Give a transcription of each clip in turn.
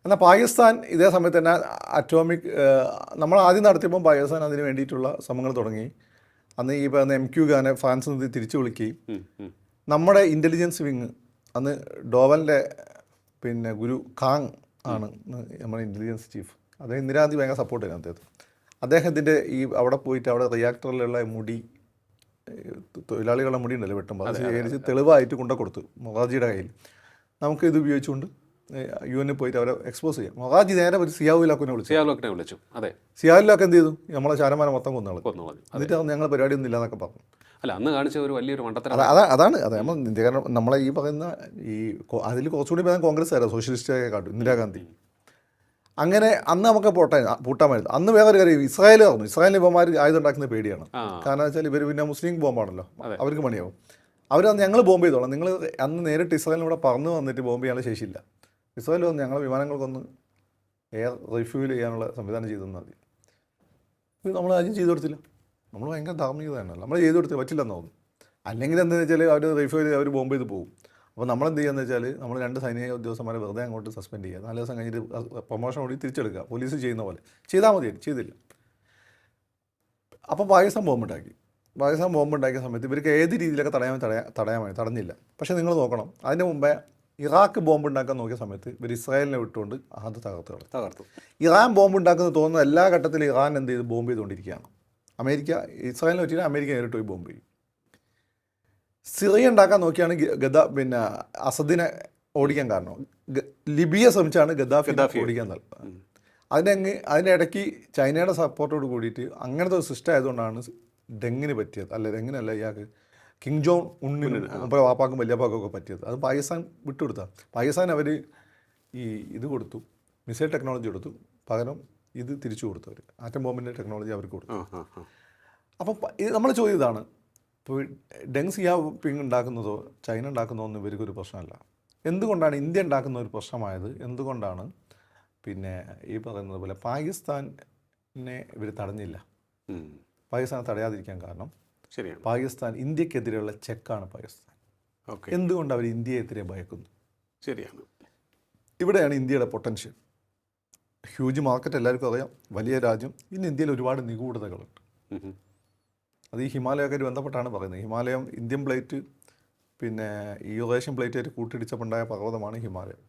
എന്നാൽ പാകിസ്ഥാൻ ഇതേ സമയത്ത് തന്നെ അറ്റോമിക് നമ്മൾ ആദ്യം നടത്തിയപ്പോൾ പാകിസ്ഥാൻ അതിന് വേണ്ടിയിട്ടുള്ള ശ്രമങ്ങൾ തുടങ്ങി. അന്ന് ഈ പറയുന്ന MQ ഖാനെ ഫ്രാൻസിൽ നിന്ന് തിരിച്ചു വിളിക്കുകയും നമ്മുടെ ഇൻ്റലിജൻസ് വിങ് അന്ന് ഡോവലിൻ്റെ പിന്നെ ഗുരു ഖാങ് ആണ് നമ്മുടെ ഇൻ്റലിജൻസ് ചീഫ്. അദ്ദേഹം ഇന്ദിരാഗാന്ധി ഭയങ്കര സപ്പോർട്ട് ചെയ്യുന്നത്. അദ്ദേഹത്തിൻ്റെ ഈ അവിടെ പോയിട്ട് അവിടെ റിയാക്ടറിലുള്ള മുടി തൊഴിലാളികളുടെ മുടി ഉണ്ടല്ലോ വെട്ടുമ്പോൾ അത് ശേഖരിച്ച് തെളിവായിട്ട് കൊണ്ടു കൊടുത്തു മൊറാജിയുടെ കയ്യിൽ. നമുക്ക് ഇത് ഉപയോഗിച്ചുകൊണ്ട് UN പോയിട്ട് അവരെ എക്സ്പോസ് ചെയ്യാം. മൊറാജി നേരെ ഒരു സിയാവുലാക്കിനെ വിളിച്ചു. അതെ, സിയാവുലാക്ക് എന്ത് ചെയ്തു? നമ്മളെ ശാരമാനെ മൊത്തം കൊന്നു. എന്നിട്ട് ഞങ്ങൾ പരിപാടിയൊന്നും ഇല്ലാന്നൊക്കെ പറഞ്ഞു. അല്ല, അന്ന് കാണിച്ച ഒരു വലിയൊരു മണ്ടത്തരം അതാണ് നമ്മൾ ഇന്ത്യക്കാരൻ നമ്മളെ ഈ പറയുന്ന ഈ അതിൽ കുറച്ചുകൂടി പറയാൻ കോൺഗ്രസ് ആയിരുന്നു, സോഷ്യലിസ്റ്റൊക്കെ കാട്ടും ഇന്ദിരാഗാന്ധി. അങ്ങനെ അന്ന് നമുക്ക് പൂട്ടാമായിരുന്നു. അന്ന് വേറെ ഒരു കാര്യം ഇസ്രായേൽ പറഞ്ഞു. ഇസ്രായേലിന് ഇവന്മാർ ആയുധം ഉണ്ടാക്കുന്ന പേടിയാണ്. കാരണം വെച്ചാൽ ഇവർ പിന്നെ മുസ്ലിം ബോംബാണല്ലോ, അവർക്ക് പണിയാവും. അവരന്ന് ഞങ്ങൾ ബോംബ് ചെയ്തോളാം, നിങ്ങൾ അന്ന് നേരിട്ട് ഇസ്രായേലിന് ഇവിടെ പറന്ന് വന്നിട്ട് ബോംബ് ചെയ്യാനുള്ള ശേഷിയില്ല. ഇസ്രായേൽ വന്ന് ഞങ്ങളെ വിമാനങ്ങൾക്കൊന്ന് എയർ റിഫ്യൂൽ ചെയ്യാനുള്ള സംവിധാനം ചെയ്തു തന്നാൽ മതി. ഇത് നമ്മൾ ആദ്യം ചെയ്തു കൊടുത്തില്ല. നമ്മൾ ഭയങ്കര ധാർമ്മികത തന്നെയല്ല, നമ്മൾ ചെയ്തു കൊടുത്തില്ല, പറ്റില്ലെന്ന് തോന്നുന്നു. അല്ലെങ്കിൽ എന്താണെന്ന് വെച്ചാൽ അവർ റിഫ്യൂൽ ചെയ്ത് അവർ ബോംബ് ചെയ്ത് പോകും. അപ്പോൾ നമ്മളെന്ത് ചെയ്യുകയെന്ന് വെച്ചാൽ നമ്മൾ 2 സൈനിക ഉദ്യോഗസ്ഥന്മാരെ വെറുതെ അങ്ങോട്ട് സസ്പെൻഡ് ചെയ്യുക, 4 ദിവസം കഴിഞ്ഞിട്ട് പ്രൊമോഷൻ കൂടി തിരിച്ചെടുക്കുക, പോലീസ് ചെയ്യുന്ന പോലെ ചെയ്താൽ മതി. ചെയ്തില്ല. അപ്പോൾ പാകിസ്ഥാൻ ബോംബുണ്ടാക്കിയ സമയത്ത് ഇവർക്ക് ഏത് രീതിയിലൊക്കെ തടഞ്ഞില്ല. പക്ഷേ നിങ്ങൾ നോക്കണം, അതിന് മുമ്പേ ഇറാഖ് ബോംബ് ഉണ്ടാക്കാൻ നോക്കിയ സമയത്ത് ഇവർ ഇസ്രായേലിനെ വിട്ടുകൊണ്ട് അത് തകർത്തു. ഇറാൻ ബോംബ് ഉണ്ടാക്കുന്നത് തോന്നുന്ന എല്ലാ ഘട്ടത്തിലും ഇറാൻ എന്ത് ചെയ്ത് ബോംബ് ചെയ്തുകൊണ്ടിരിക്കുകയാണ്. അമേരിക്ക ഇസ്രായേലിനെ പറ്റിയാൽ അമേരിക്ക നേരിട്ട് പോയി ബോംബ് ചെയ്യും. സിറിയ ഉണ്ടാക്കാൻ നോക്കിയാണ് പിന്നെ അസദിനെ ഓടിക്കാൻ കാരണം. ലിബിയ ശ്രമിച്ചാണ് ഗദ്ദാഫി ഓടിക്കാൻ നൽകുന്നത്. അതിൻ്റെ ഇടയ്ക്ക് ചൈനയുടെ സപ്പോർട്ടോട് കൂടിയിട്ട് അങ്ങനത്തെ ഒരു സിസ്റ്റം ആയതുകൊണ്ടാണ് ഡെങ്ങിന് പറ്റിയത്. ഡെങ്ങിനല്ല, ഇയാൾക്ക് കിങ് ജോൺ ഉണ്ണിന് അപ്പോൾ വാപ്പാക്കും വല്യപ്പാക്കും ഒക്കെ പറ്റിയത്. അത് പാകിസ്ഥാൻ വിട്ടുകൊടുത്താൽ. പാകിസ്ഥാൻ അവർ ഈ ഇത് കൊടുത്തു, മിസൈൽ ടെക്നോളജി കൊടുത്തു, പകരം ഇത് തിരിച്ചു കൊടുത്തു. അവർ ആറ്റം ബോംബിൻ്റെ ടെക്നോളജി അവർക്ക് കൊടുത്തു. അപ്പം ഇത് നമ്മൾ ചോദ്യം ഇതാണ്, ഇപ്പോൾ ഡെങ് സിയാപിങ് ഉണ്ടാക്കുന്നതോ ചൈന ഉണ്ടാക്കുന്നതോ ഒന്നും ഇവർക്കൊരു പ്രശ്നമല്ല. എന്തുകൊണ്ടാണ് ഇന്ത്യ ഉണ്ടാക്കുന്ന ഒരു പ്രശ്നമായത്? എന്തുകൊണ്ടാണ് പിന്നെ ഈ പറയുന്നത് പോലെ പാകിസ്ഥാനെ ഇവർ തടഞ്ഞില്ല? പാകിസ്ഥാൻ തടയാതിരിക്കാൻ കാരണം ശരിയാണ്, പാകിസ്ഥാൻ ഇന്ത്യക്കെതിരെയുള്ള ചെക്കാണ് പാകിസ്ഥാൻ. എന്തുകൊണ്ട് അവർ ഇന്ത്യയെതിരെ ഭയക്കുന്നു? ശരിയാണ്. ഇവിടെയാണ് ഇന്ത്യയുടെ പൊട്ടൻഷ്യൽ. ഹ്യൂജ് മാർക്കറ്റ് എല്ലാവർക്കും അറിയാം, വലിയ രാജ്യം. ഇന്ന് ഇന്ത്യയിൽ ഒരുപാട് നിഗൂഢതകളുണ്ട്. അത് ഈ ഹിമാലയൊക്കെ ബന്ധപ്പെട്ടാണ് പറയുന്നത്. ഹിമാലയം ഇന്ത്യൻ പ്ലേറ്റ് പിന്നെ യൂറേഷ്യൻ പ്ലേറ്റായിട്ട് കൂട്ടിയിടിച്ചപ്പോണ്ടായ പർവ്വതമാണ് ഹിമാലയം.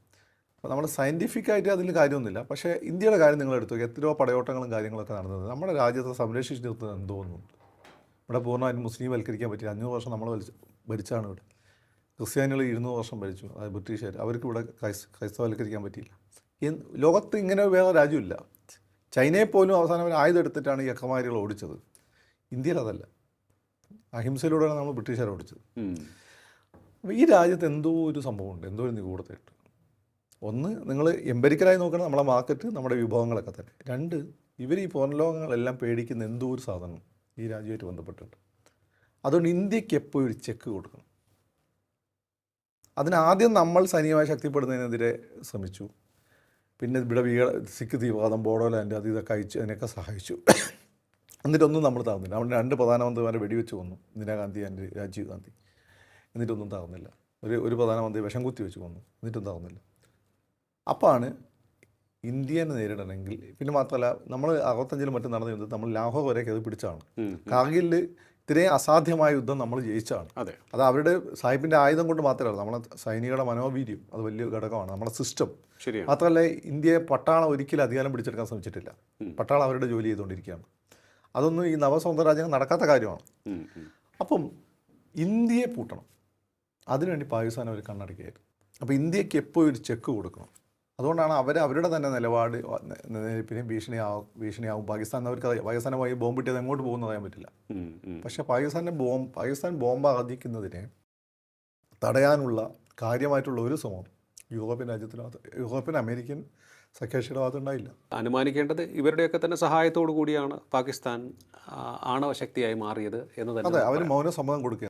അപ്പോൾ നമ്മൾ സയൻറ്റിഫിക്കായിട്ട് അതിൽ കാര്യമൊന്നുമില്ല. പക്ഷേ ഇന്ത്യയുടെ കാര്യം നിങ്ങൾ എടുത്തു, എത്രയോ പടയോട്ടങ്ങളും കാര്യങ്ങളൊക്കെ നടന്നത് നമ്മുടെ രാജ്യത്തെ സംരക്ഷിച്ച് നിർത്തുന്നത് എന്തോന്നുണ്ട്. ഇവിടെ പൂർണ്ണമായിട്ടും മുസ്ലിം വൽക്കരിക്കാൻ പറ്റില്ല. 500 വർഷം നമ്മൾ ഭരിച്ചാണ് ഇവിടെ. ക്രിസ്ത്യാനികൾ 200 വർഷം ഭരിച്ചു, അതായത് ബ്രിട്ടീഷുകാർ. അവർക്ക് ഇവിടെ ക്രൈസ്തവൽക്കരിക്കാൻ പറ്റിയില്ല. ലോകത്ത് ഇങ്ങനെ വേറെ രാജ്യമില്ല. ചൈനയെ പോലും അവസാനം അവർ ആയുധം എടുത്തിട്ടാണ് ഈ അക്രമാരികൾ ഓടിച്ചത്. ഇന്ത്യയിൽ അതല്ല, അഹിംസയിലൂടെയാണ് നമ്മൾ ബ്രിട്ടീഷുകാർ ഓടിച്ചത്. അപ്പോൾ ഈ രാജ്യത്ത് എന്തോ ഒരു സംഭവമുണ്ട്, എന്തോ ഒരു നിഗൂഢതയുണ്ട്. ഒന്ന്, നിങ്ങൾ എംപെരിക്കലായി നോക്കണം നമ്മളെ മാർക്കറ്റ്, നമ്മുടെ വിഭവങ്ങളൊക്കെ തന്നെ. 2, ഇവർ ഈ പുറംലോകങ്ങളെല്ലാം പേടിക്കുന്ന എന്തോ ഒരു സാധനം ഈ രാജ്യമായിട്ട് ബന്ധപ്പെട്ടിട്ടുണ്ട്. അതുകൊണ്ട് ഇന്ത്യക്ക് എപ്പോഴും ഒരു ചെക്ക് കൊടുക്കണം. അതിനാദ്യം നമ്മൾ സൈനികമായി ശക്തിപ്പെടുന്നതിനെതിരെ ശ്രമിച്ചു. പിന്നെ ഇവിടെ സിഖ് തീവ്രവാദം, ബോഡോലാൻഡ് അത് ഇതൊക്കെ അയച്ചു, അതിനൊക്കെ സഹായിച്ചു. എന്നിട്ടൊന്നും നമ്മൾ താഴ്ന്നില്ല. അവിടെ 2 പ്രധാനമന്ത്രിമാരെ വെടിവെച്ച് കൊന്നു, ഇന്ദിരാഗാന്ധി ആൻഡ് രാജീവ് ഗാന്ധി. എന്നിട്ടൊന്നും താഴ്ന്നില്ല. ഒരു പ്രധാനമന്ത്രി വിഷം കുത്തി വെച്ച് കൊന്നു, എന്നിട്ടും താഴ്ന്നില്ല. അപ്പാണ് ഇന്ത്യനെ നേരിടണമെങ്കിൽ. പിന്നെ മാത്രമല്ല, നമ്മൾ 65-ലും മറ്റും നടന്നത് നമ്മൾ ലാഹോർ വരെയൊക്കെ അത് പിടിച്ചാണ്. കാർഗിലിൽ ഇത്രയും അസാധ്യമായ യുദ്ധം നമ്മൾ ജയിച്ചാണ്. അത് അവരുടെ സാഹിബിൻ്റെ ആയുധം കൊണ്ട് മാത്രമല്ല, നമ്മളെ സൈനികരുടെ മനോവീര്യം അത് വലിയ ഘടകമാണ്. നമ്മുടെ സിസ്റ്റം മാത്രമല്ല, ഇന്ത്യയെ പട്ടാളം ഒരിക്കലും അധികാരം പിടിച്ചെടുക്കാൻ ശ്രമിച്ചിട്ടില്ല. പട്ടാളം അവരുടെ ജോലി ചെയ്തുകൊണ്ടിരിക്കുകയാണ്. അതൊന്നും ഈ നവസ്വതന്ത്ര രാജ്യങ്ങൾ നടക്കാത്ത കാര്യമാണ്. അപ്പം ഇന്ത്യയെ പൂട്ടണം, അതിനുവേണ്ടി പാകിസ്ഥാൻ അവർ കണ്ണടക്കുകയായിരുന്നു. അപ്പോൾ ഇന്ത്യക്ക് എപ്പോഴും ഒരു ചെക്ക് കൊടുക്കണം. അതുകൊണ്ടാണ് അവരുടെ തന്നെ നിലപാട് പിന്നെ ഭീഷണിയാവും. പാകിസ്ഥാനെ പോയി ബോംബ് ഇട്ടത് എങ്ങോട്ട് പോകുന്നത് അറിയാൻ പറ്റില്ല. പക്ഷേ പാകിസ്ഥാൻ ബോംബ് ആദിക്കുന്നതിനെ തടയാനുള്ള കാര്യമായിട്ടുള്ള ഒരു ശ്രമം യൂറോപ്യൻ അമേരിക്കൻ സഖ്യകക്ഷിയുടെ ഭാഗത്ത് ഉണ്ടായില്ല. അനുമാനിക്കേണ്ടത് ഇവരുടെയൊക്കെ തന്നെ സഹായത്തോടു കൂടിയാണ് പാകിസ്ഥാൻ ആണവശക്തിയായി മാറിയത് എന്ന് തന്നെ. അതെ, അവർ മൗന സമ്മതം കൊടുക്കുക.